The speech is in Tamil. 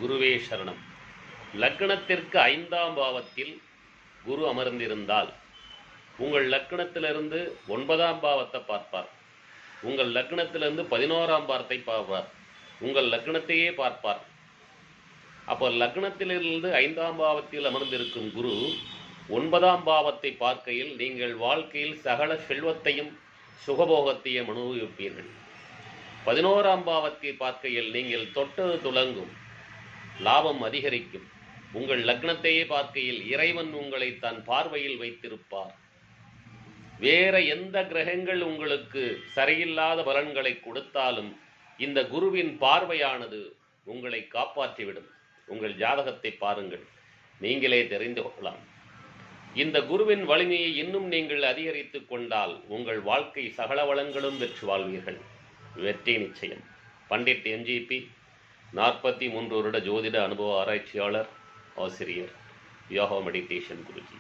குருவே சரணம். லக்னத்திற்கு 5ஆம் பாவத்தில் குரு அமர்ந்திருந்தால் உங்கள் லக்னத்திலிருந்து 9ஆம் பாவத்தை பார்ப்பார். உங்கள் லக்னத்திலிருந்து 11ஆம் பாவத்தை பார்ப்பார். உங்கள் லக்னத்தையே பார்ப்பார். அப்போ லக்னத்திலிருந்து 5ஆம் பாவத்தில் அமர்ந்திருக்கும் குரு 9ஆம் பாவத்தை பார்க்கையில் நீங்கள் வாழ்க்கையில் சகல செல்வத்தையும் சுகபோகத்தையும் அனுபவிப்பீர்கள். 11ஆம் பாவத்தை பார்க்கையில் நீங்கள் தொட்டது துலங்கும், லாபம் அதிகரிக்கும். உங்கள் லக்னத்தையே பார்க்கையில் இறைவன் உங்களை தன் பார்வையில் வைத்திருப்பார். வேற எந்த கிரகங்கள் உங்களுக்கு சரியில்லாத பலன்களை கொடுத்தாலும் இந்த குருவின் பார்வையானது உங்களை காப்பாற்றிவிடும். உங்கள் ஜாதகத்தை பாருங்கள், நீங்களே தெரிந்து கொள்ளலாம். இந்த குருவின் வலிமையை இன்னும் நீங்கள் அதிகரித்து கொண்டால் உங்கள் வாழ்க்கை சகல வளங்களும் பெற்று வாழ்வீர்கள். வெற்றி நிச்சயம். பண்டிட் எம்ஜிபி, 43 வருட ஜோதிட அனுபவ ஆராய்ச்சியாளர், ஆசிரியர், யோகா மெடிடேஷன் குருஜி.